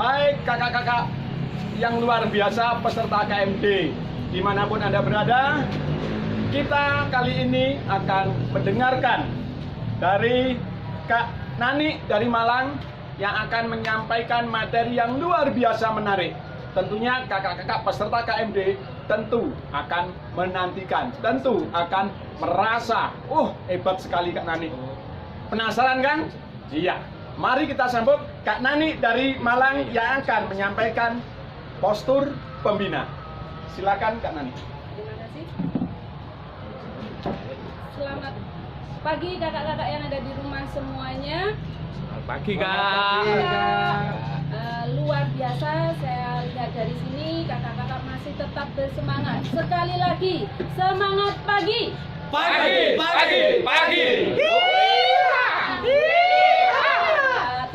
Baik kakak-kakak yang luar biasa peserta KMD, dimanapun Anda berada, kita kali ini akan mendengarkan dari Kak Nani dari Malang yang akan menyampaikan materi yang luar biasa menarik. Tentunya kakak-kakak peserta KMD tentu akan menantikan, tentu akan merasa, hebat sekali Kak Nani. Penasaran kan? Iya. Mari kita sambut Kak Nani dari Malang yang akan menyampaikan postur pembina. Silakan Kak Nani. Terima kasih. Selamat pagi kakak-kakak yang ada di rumah semuanya. Selamat pagi Kak. Luar biasa saya lihat dari sini kakak-kakak masih tetap bersemangat. Sekali lagi, semangat pagi. Pagi, pagi, pagi.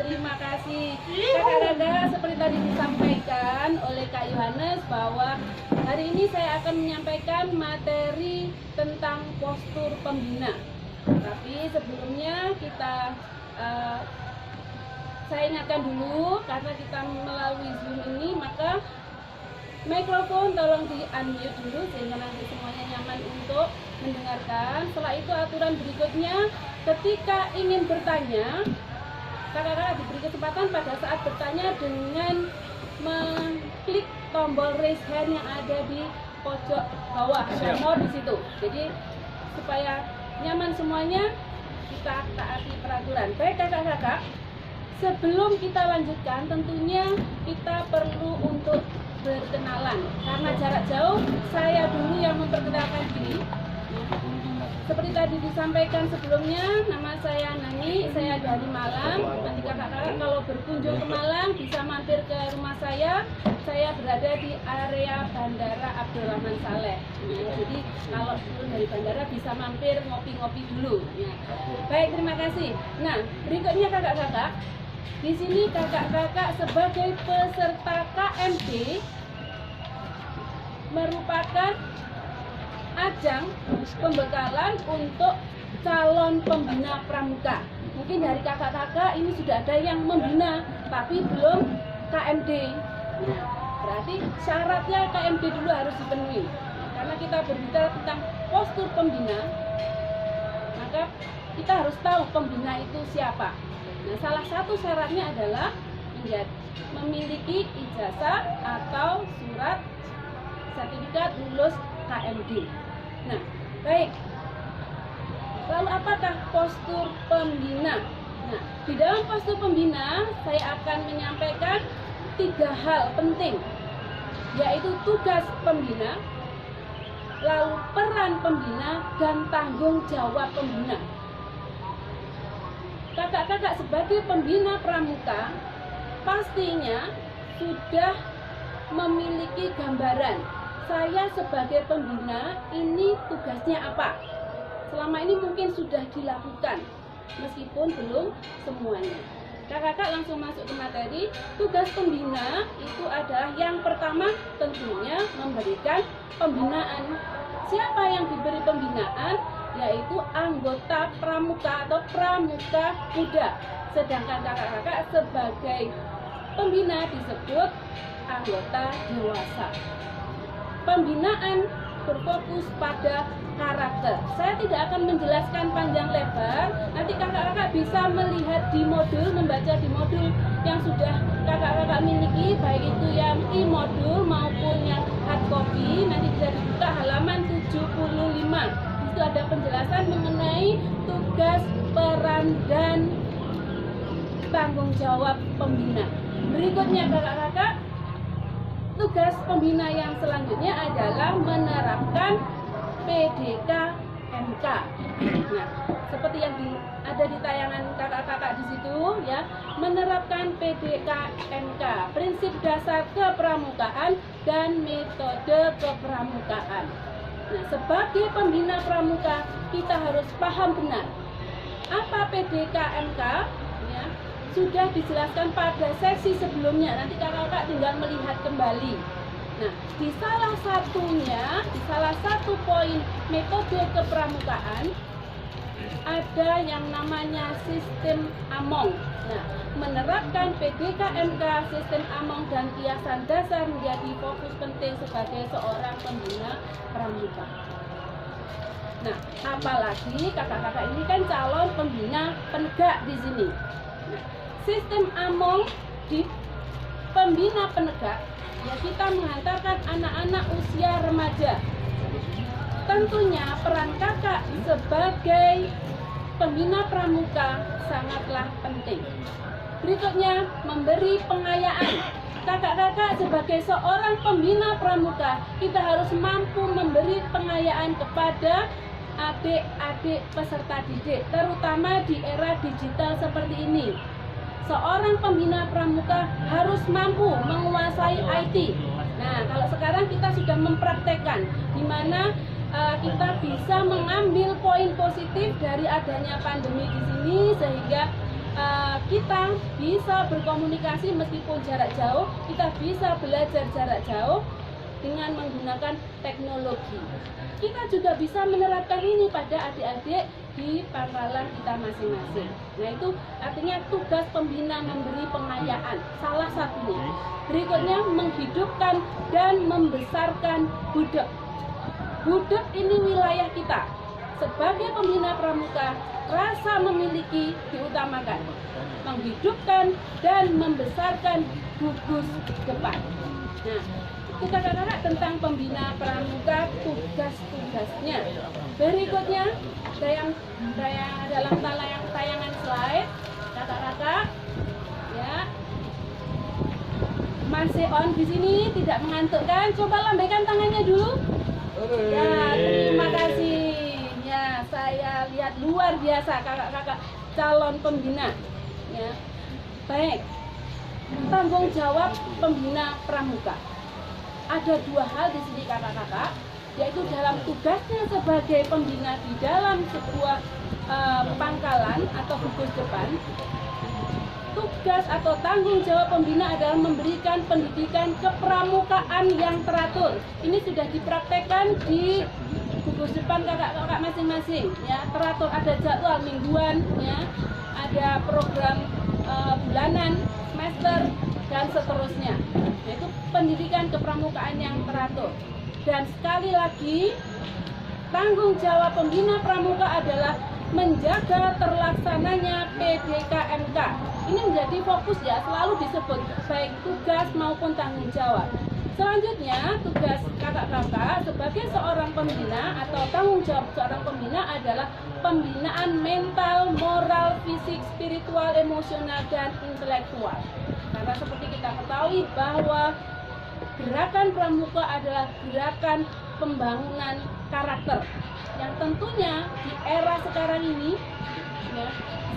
Terima kasih kakak-kakak, seperti tadi disampaikan oleh Kak Yohanes bahwa hari ini saya akan menyampaikan materi tentang postur pembina. Tapi sebelumnya saya ingatkan dulu, karena kita melalui Zoom ini, maka mikrofon tolong di-unmute dulu sehingga nanti semuanya nyaman untuk mendengarkan. Setelah itu aturan berikutnya, ketika ingin bertanya, kakak-kakak diberi kesempatan pada saat bertanya dengan mengklik tombol raise hand yang ada di pojok bawah, ada more di situ. Jadi supaya nyaman semuanya, kita taati peraturan. Baik kakak-kakak, sebelum kita lanjutkan, tentunya kita perlu untuk berkenalan. Karena jarak jauh, saya dulu yang memperkenalkan diri. Seperti tadi disampaikan sebelumnya, nama saya Nani, saya dari Malang. Nanti kakak-kakak kalau berkunjung ke Malang bisa mampir ke rumah saya. Saya berada di area Bandara Abdurrahman Saleh. Jadi kalau turun dari bandara bisa mampir ngopi-ngopi dulu. Baik, terima kasih. Nah, berikutnya kakak-kakak, di sini kakak-kakak sebagai peserta KMD merupakan ajang pembekalan untuk calon pembina pramuka. Mungkin dari kakak-kakak ini sudah ada yang membina tapi belum KMD. Berarti syaratnya KMD dulu harus dipenuhi. Karena kita berbicara tentang postur pembina, maka kita harus tahu pembina itu siapa. Nah, salah satu syaratnya adalah memiliki ijazah atau surat sertifikat lulus KMD. Nah, baik. Lalu apakah postur pembina? Nah, di dalam postur pembina saya akan menyampaikan 3 hal penting, yaitu tugas pembina, lalu peran pembina, dan tanggung jawab pembina. Kakak-kakak sebagai pembina pramuka pastinya sudah memiliki gambaran, saya sebagai pembina ini tugasnya apa. Selama ini mungkin sudah dilakukan, meskipun belum semuanya. Kakak-kakak langsung masuk ke materi. Tugas pembina itu adalah yang pertama tentunya memberikan pembinaan. Siapa yang diberi pembinaan? Yaitu anggota pramuka atau pramuka muda. Sedangkan kakak-kakak sebagai pembina disebut anggota dewasa. Pembinaan berfokus pada karakter. Saya tidak akan menjelaskan panjang lebar. Nanti kakak-kakak bisa melihat di modul, membaca di modul yang sudah kakak-kakak miliki, baik itu yang e-modul maupun yang hard copy. Nanti bisa dibuka halaman 75. Di situ ada penjelasan mengenai tugas, peran, dan tanggung jawab pembina. Berikutnya kakak-kakak, tugas pembina yang selanjutnya adalah menerapkan PDK MK. Nah, seperti yang ada di tayangan kakak-kakak di situ ya, menerapkan PDK MK, prinsip dasar kepramukaan dan metode kepramukaan. Nah, sebagai pembina pramuka kita harus paham benar apa PDK MK ya. Sudah dijelaskan pada sesi sebelumnya, nanti kakak-kakak tinggal melihat kembali. Nah, di salah satu poin metode kepramukaan ada yang namanya sistem Among. Nah, menerapkan PDKMK, sistem among dan kiasan dasar menjadi fokus penting sebagai seorang pembina pramuka. Nah, apalagi kakak-kakak ini kan calon pembina penegak di sini. Nah, sistem among di pembina penegak, ya kita menghantarkan anak-anak usia remaja. Tentunya peran kakak sebagai pembina pramuka sangatlah penting. Berikutnya, memberi pengayaan. Kakak-kakak sebagai seorang pembina pramuka, kita harus mampu memberi pengayaan kepada adik-adik peserta didik, terutama di era digital seperti ini. Seorang pembina pramuka harus mampu menguasai IT. Nah, kalau sekarang kita sudah mempraktekkan di mana kita bisa mengambil poin positif dari adanya pandemi di sini, sehingga kita bisa berkomunikasi meskipun jarak jauh, kita bisa belajar jarak jauh dengan menggunakan teknologi. Kita juga bisa menerapkan ini pada adik-adik di pangkalan kita masing-masing. Nah, itu artinya tugas pembina memberi pengayaan, salah satunya. Berikutnya, menghidupkan dan membesarkan budek. Budek ini wilayah kita. Sebagai pembina pramuka, rasa memiliki diutamakan, menghidupkan dan membesarkan gugus depan. Nah, itu kakak-kakak tentang pembina pramuka, tugas-tugasnya. Berikutnya, dalam tayangan slide, kakak-kakak, ya, masih on di sini, tidak mengantuk kan? Coba lambaikan tangannya dulu. Ya, terima kasih. Ya, saya lihat luar biasa kakak-kakak calon pembina. Ya, baik. Tanggung jawab pembina pramuka. Ada dua hal di sini kakak-kakak, yaitu dalam tugasnya sebagai pembina di dalam sebuah pangkalan atau gugus depan. Tugas atau tanggung jawab pembina adalah memberikan pendidikan kepramukaan yang teratur. Ini sudah dipraktekkan di gugus depan kakak-kakak masing-masing. Ya, teratur, ada jadwal mingguan, ya, ada program bulanan, semester, dan seterusnya. Yaitu pendidikan kepramukaan yang teratur. Dan sekali lagi, tanggung jawab pembina pramuka adalah menjaga terlaksananya PDKMK. Ini menjadi fokus ya, selalu disebut baik tugas maupun tanggung jawab. Selanjutnya, tugas kakak-kakak sebagai seorang pembina atau tanggung jawab seorang pembina adalah pembinaan mental, moral, fisik, spiritual, emosional, dan intelektual. Karena seperti kita ketahui bahwa gerakan pramuka adalah gerakan pembangunan karakter yang tentunya di era sekarang ini, ya,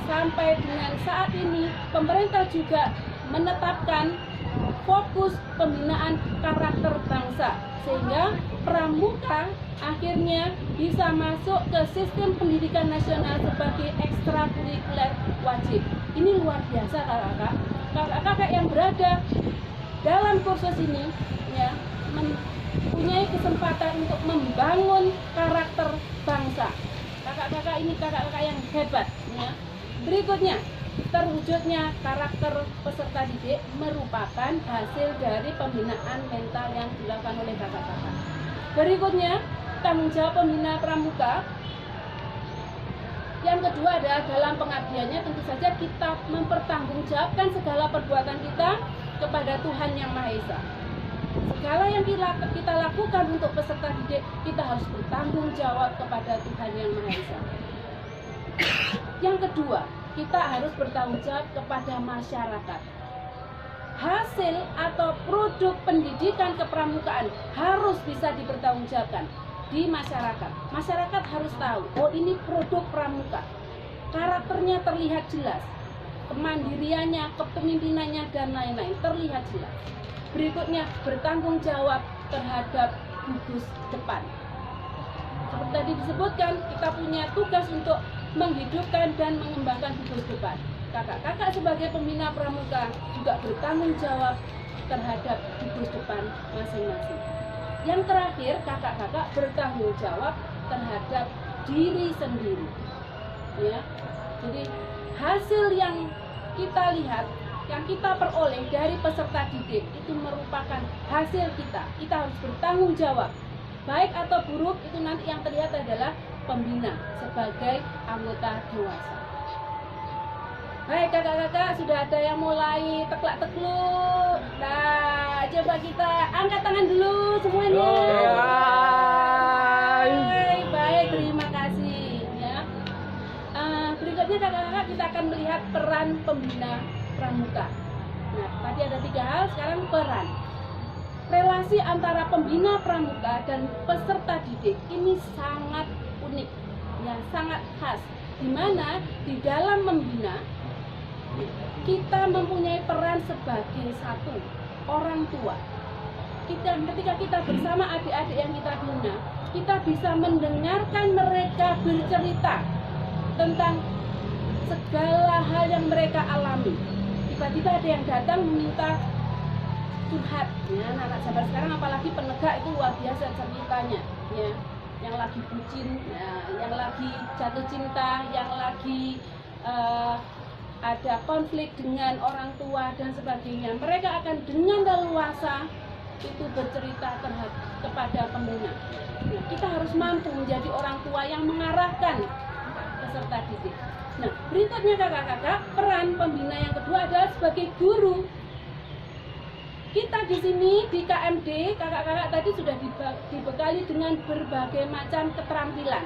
sampai dengan saat ini pemerintah juga menetapkan fokus pembinaan karakter bangsa, sehingga pramuka akhirnya bisa masuk ke sistem pendidikan nasional sebagai ekstrakurikuler wajib. Ini luar biasa kakak-kakak. Kakak-kakak yang berada dalam kursus ini, ya, mempunyai kesempatan untuk membangun karakter bangsa. Kakak-kakak ini kakak-kakak yang hebat, ya. Berikutnya, terwujudnya karakter peserta didik merupakan hasil dari pembinaan mental yang dilakukan oleh kakak-kakak. Berikutnya, tanggung jawab pembina pramuka yang kedua adalah dalam pengabdiannya tentu saja kita mempertanggungjawabkan segala perbuatan kita kepada Tuhan Yang Maha Esa. Segala yang kita lakukan untuk peserta didik, kita harus bertanggung jawab kepada Tuhan Yang Maha Esa. Yang kedua, kita harus bertanggung jawab kepada masyarakat. Hasil atau produk pendidikan kepramukaan harus bisa dipertanggungjawabkan di masyarakat. Masyarakat harus tahu, oh ini produk pramuka. Karakternya terlihat jelas, kemandiriannya, kepemimpinannya, dan lain-lain terlihat jelas. Berikutnya, bertanggung jawab terhadap gugus depan. Seperti tadi disebutkan, kita punya tugas untuk menghidupkan dan mengembangkan gugus depan. Kakak-kakak sebagai pembina pramuka juga bertanggung jawab terhadap gugus depan masing-masing. Yang terakhir, kakak-kakak bertanggung jawab terhadap diri sendiri. Ya, jadi hasil yang kita lihat, yang kita peroleh dari peserta didik itu merupakan hasil kita. Kita harus bertanggung jawab. Baik atau buruk itu nanti yang terlihat adalah pembina sebagai anggota dewasa. Baik kakak-kakak, sudah ada yang mulai teklak-tekluk. Nah, coba kita angkat tangan dulu semuanya. Baik, terima kasih ya. Berikutnya kakak-kakak kita akan melihat peran pembina pramuka. Nah, tadi ada 3 hal, sekarang peran. Relasi antara pembina pramuka dan peserta didik ini sangat unik, ya, sangat khas. Di mana di dalam membina kita mempunyai peran sebagai satu orang tua. Ketika kita bersama adik-adik yang kita bina, kita bisa mendengarkan mereka bercerita tentang segala hal yang mereka alami. Tiba-tiba ada yang datang meminta curhat, ya, anak zaman sekarang apalagi penegak itu luar biasa ceritanya, ya, yang lagi bucin, ya, yang lagi jatuh cinta, yang lagi ada konflik dengan orang tua dan sebagainya. Mereka akan dengan leluasa itu bercerita kepada pembina. Nah, kita harus mampu menjadi orang tua yang mengarahkan peserta didik. Nah, berikutnya kakak-kakak, peran pembina yang kedua adalah sebagai guru. Kita di sini di KMD, kakak-kakak tadi sudah dibekali dengan berbagai macam keterampilan.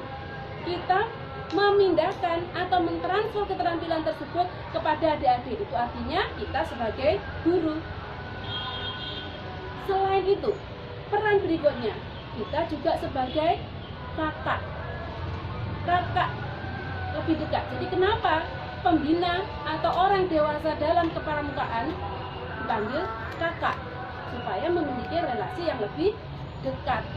Kita memindahkan atau mentransfer keterampilan tersebut kepada adik-adik. Itu artinya kita sebagai guru. Selain itu, peran berikutnya, kita juga sebagai kakak. Kakak lebih dekat. Jadi kenapa pembina atau orang dewasa dalam kepramukaan dipanggil kakak? Supaya memiliki relasi yang lebih dekat.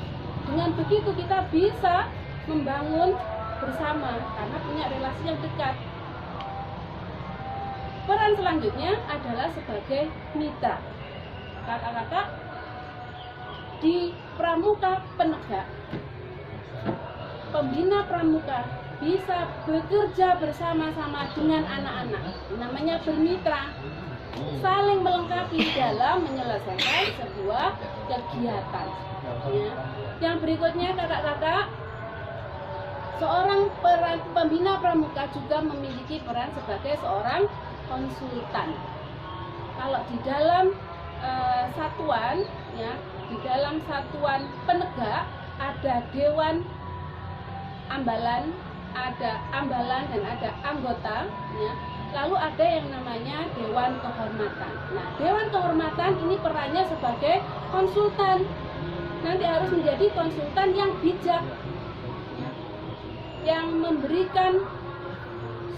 Dengan begitu kita bisa membangun bersama karena punya relasi yang dekat. Peran selanjutnya adalah sebagai mitra. Kakak-kakak di pramuka penegak, pembina pramuka bisa bekerja bersama-sama dengan anak-anak. Namanya bermitra, saling melengkapi dalam menyelesaikan sebuah kegiatan. Ya. Yang berikutnya kakak-kakak, seorang pembina pramuka juga memiliki peran sebagai seorang konsultan. Kalau di dalam satuan, ya, di dalam satuan penegak ada dewan ambalan, dan ada anggota, ya. Lalu ada yang namanya dewan kehormatan. Nah, dewan kehormatan ini perannya sebagai konsultan. Nanti harus menjadi konsultan yang bijak, yang memberikan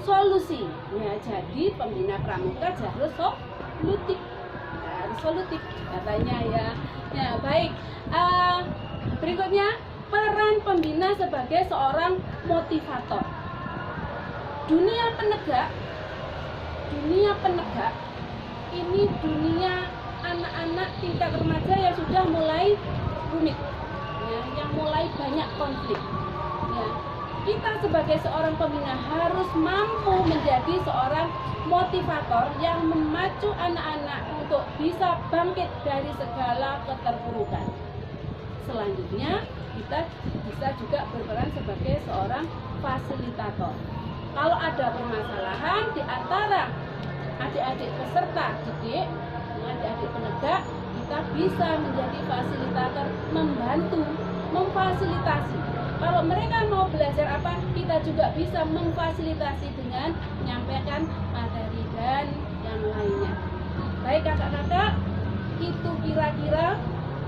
solusi. Ya, jadi pembina pramuka harus solutif, harus solutif katanya ya. Ya baik. Berikutnya peran pembina sebagai seorang motivator. Dunia penegak ini dunia anak-anak tingkat remaja yang sudah mulai rumit, ya, yang mulai banyak konflik. Ya. Kita sebagai seorang pembina harus mampu menjadi seorang motivator yang memacu anak-anak untuk bisa bangkit dari segala keterpurukan. Selanjutnya, kita bisa juga berperan sebagai seorang fasilitator. Kalau ada permasalahan di antara adik-adik peserta didik, adik-adik penegak, kita bisa menjadi fasilitator, membantu, memfasilitasi. Kalau mereka mau belajar apa, kita juga bisa memfasilitasi dengan menyampaikan materi dan yang lainnya. Baik kakak-kakak, itu kira-kira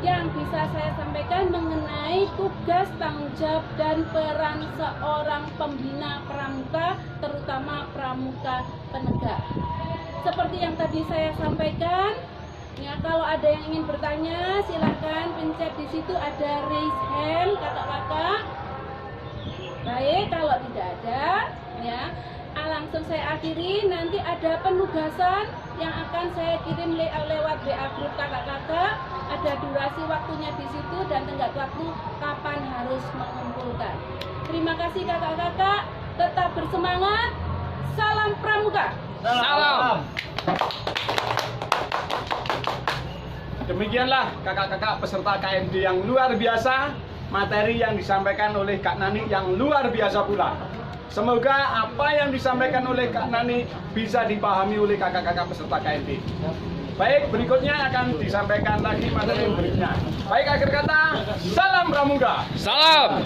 yang bisa saya sampaikan mengenai tugas, tanggung jawab, dan peran seorang pembina pramuka, terutama pramuka penegak. Seperti yang tadi saya sampaikan, ya, kalau ada yang ingin bertanya, silahkan pencet di situ ada raise hand, kakak-kakak. Baik, kalau tidak ada, ya, langsung saya akhiri. Nanti ada penugasan yang akan saya kirim lewat WA grup kakak-kakak. Ada durasi waktunya di situ dan tenggat waktu kapan harus mengumpulkan. Terima kasih kakak-kakak. Tetap bersemangat. Salam pramuka. Salam. Demikianlah kakak-kakak peserta KMD yang luar biasa, materi yang disampaikan oleh Kak Nani yang luar biasa pula. Semoga apa yang disampaikan oleh Kak Nani bisa dipahami oleh kakak-kakak peserta KMD. Baik, berikutnya akan disampaikan lagi materi berikutnya. Baik, akhir kata, salam Pramuka. Salam.